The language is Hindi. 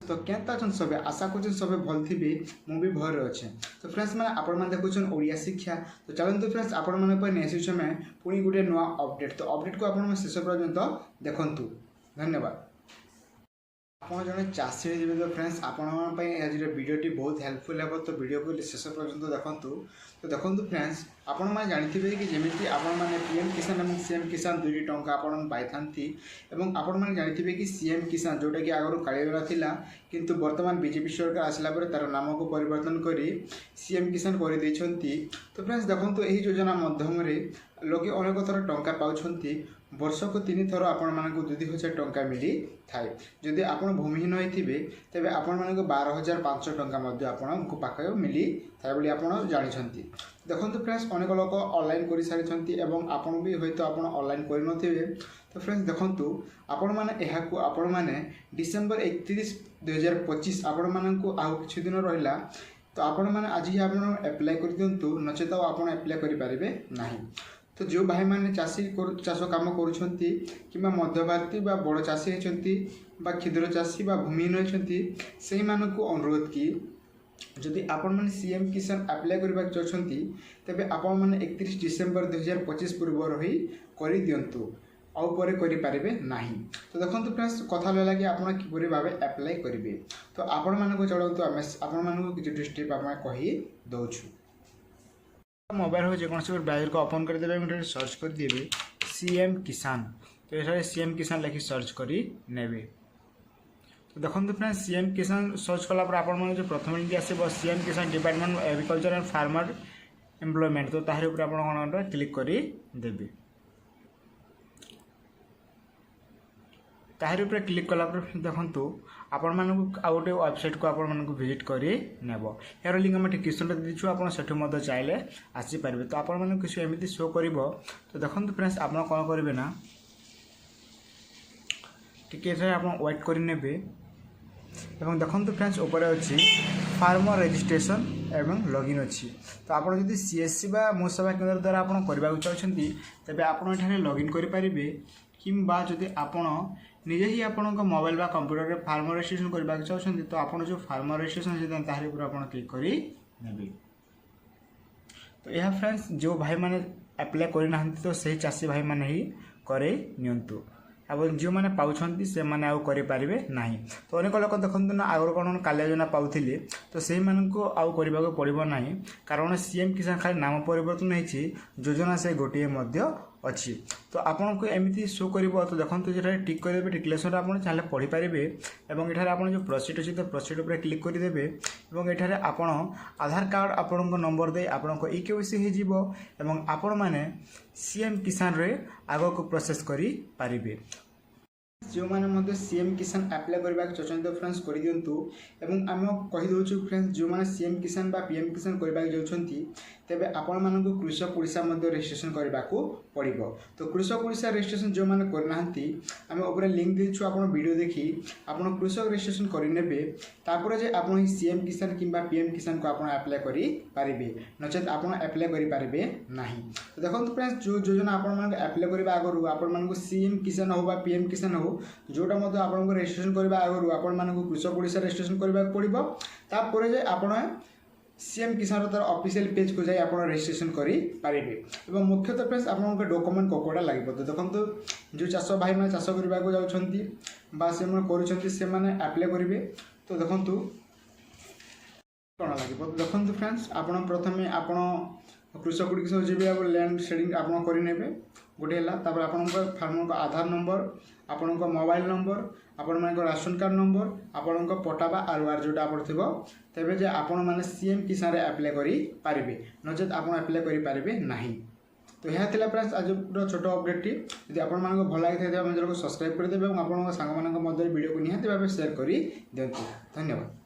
तो केनता अछन सबे आशा करछन सबे भल थिबे मु भी भर अच्छे। तो फ्रेंड्स मैंने आपण मैंने देखुन ओडिया शिक्षा। तो चलते फ्रेंड्स आपण मैंने पर नेक्स्ट समय पुणी गोटे नुआ अपडेट। तो अपडेट को आपण शेष पर्यंत देखंतु। धन्यवाद। आप जड़े चाषी जी तो फ्रेंड्स आपण आज वीडियोटी बहुत हेल्पफुल है। तो वीडियो को शेष पर्यंत देखंतु। तो देखो फ्रेंड्स आपण मैंने जानते कि जमी आपण मैंने पीएम किसान और सीएम किसान दुईटी टंका आपण पाई आपण मैंने जानते कि सीएम किसान जोटा कि आगु कालीरा थिला किंतु वर्तमान बीजेपी सरकार आसला तार नाम को परिवर्तन करी सीएम किसान कर देछंती। तो फ्रेंड्स देखो यही योजना माध्यम लोके अनेक थर टंका पाउछंती। वर्ष को 3 थर आपण मानक 2000 टंका मिली थाए। जदि आपण भूमिहीन होइथिबे तेबे आपण मानक 12500 टंका मध्ये आपण को पाखे मिली थाए बोली आपण जानिछंती। देखंतु फ्रेंड्स अनेक लोक ऑनलाइन करि सारिछंती एवं आपण भी होइतो आपण ऑनलाइन करि नथिबे। तो फ्रेंड्स देखंतु आपण माने एहा को आपण माने डिसेंबर 31 2025 आपण मानक आउ किछि दिन रहिला। तो आपण माने आज ही आपण अप्लाई कर दियंतु नचेत आपण अप्लाई करि पारिबे नाही। तो जो भाई मैंने चाष कम करुँच कि मध्यवर्ती बड़ चाषी होती क्षुद्र चाषी भूमिहीन होती से अनुरोध कि जदि आपण मैंने सीएम किसान अप्लाई करने चाहते तेरे आपण मैंने 31 डिसेंबर 2025 पूर्व ही कर दिंतु आउ पर करें ना। तो देखो फ्रेंड्स कथा लगा कि आप किपर भाव अप्लाई करेंगे। तो आपण मानक चलतु आम आपण किसी स्टेप आम कही दौचु। मोबाइल हो जेकोसी ब्राउजर को ओपन करदे सर्च कर देवे सीएम किसान। तो ये सीएम किसान लिखि सर्च करी नेबे। तो देखो फ्रेंड्स सीएम किसान सर्च कलापर आपण जो प्रथम लिंक आसो सीएम किसान department of agriculture and farmer employment. तो तार ऊपर आपण क्लिक करी देबे। तार ऊपर क्लिक कलापर देखंतु आपण मानक आउ गोटे वेबसाइट को आपण मानक विजिट करी नेब। यार लिंक हम डिस्क्रिप्शन देछु आपण सेठु मध्य चाहिले आसी पारबे। तो आपण मानक किछु एमिति शो करिवो। तो देखंतु फ्रेंड्स आपण कोन करिवे ना टिके रे आपण वेट करि नेबे एवं देखंतु फ्रेंड्स ऊपर अछि फार्मर रजिस्ट्रेशन एवं लॉगिन अछि। तो आपण जदि सीएससी बा मो सेवा केंद्र द्वारा आपण करबा चाहछंती तेबे आपण एठाने लॉगिन करि पारिबे किंबा जदि आपण निजे ही आपण मोबाइल बा कंप्यूटर रे फार्मर रजिस्ट्रेशन करबा चाहछंती तो आपण जो फार्मर रजिस्ट्रेशन जे तार ऊपर आपण क्लिक करी नेबे। तो यह फ्रेंड्स जो भाई माने अप्लाई करि नाहंती तो सही चाषी भाई माने ही करे नियंतु। अब जो मैंने पाँच से मैंने आउ करें ना। तो अनेक लोक देखते ना आगर कौन कालिया योजना पाते तो से आउ करने को पड़ो ना कारण सीएम किसान खाली नाम परिवर्तन होती योजना से गोटे अच्छी। तो आपन को एमती शो कर तो देखो जो टिक करदे टिक्लेसन आप चाहे पढ़ी पारे और ये आप जो प्रोसीड अच्छी तो प्रोसीड पर क्लिक करदे और ये आप आधार कार्ड आपण नंबर दे आपण इकेवाईसी हो आपण मैंने सीएम किसान रे आग को प्रोसेस करी पारिबे। जो मैंने सीएम किसान अप्लाई करने चाहते तो फ्रेंड्स कर दिंतु। एवं आम कहीदे फ्रेंड्स जो मैंने सीएम किसान बा पीएम किसान करने जाऊँगी तेरे आपण मानक कृषक ओडिशा रजिस्ट्रेशन करने को पड़ो। तो कृषक ओडिशा रजिस्ट्रेशन जो मैंने करना आम ऊपर लिंक देचु आप वीडियो देखी आप कृषक रजिस्ट्रेशन करेंगे तापर जे आप सीएम किसान कि पीएम किसान को आप अप्लाई करेंगे नचेत आप अप्लाई करेंगे ना। तो देखो फ्रेंड्स जो योजना आप अप्लाई करने आगु आप सीएम किसान हो पीएम किसान हो जोटा आपको रजिस्ट्रेशन करने आगु आपको कृषक ओडिशा रजिस्ट्रेशन करने पड़ो। तापर जे आप सीएम किसान तार ऑफिशियल पेज को जाई आप रजिस्ट्रेशन करेंगे। मुख्यतः फ्रेंड्स आप डॉक्यूमेंट कोकोटा लगे। तो देखो जो चाष भाई मैंने चाष करने को जाऊँगी से अप्लाई करेंगे। तो देखो कौन लगे। तो देखो फ्रेंड्स आप प्रथम आप कृषक गुड़ी जी लैंड शेडिंग आप करेंगे गोटे है। आप फार्मर आधार नंबर आपण मोबाइल नंबर आपण मान राशन कार्ड नंबर आपण पटा बा आर जोटा आप तेरे जे आपण मैंने सीएम किसान अप्लाई करेंगे नचेत आप अप्लाई करेंगे ना। तो यह था फ्रेंड्स आज छोट अपडेट यदि आप भल लगी तो सब्सक्राइब करदे और आप सांग भिडियो को निहाती भाव शेयर कर दिंतु। धन्यवाद।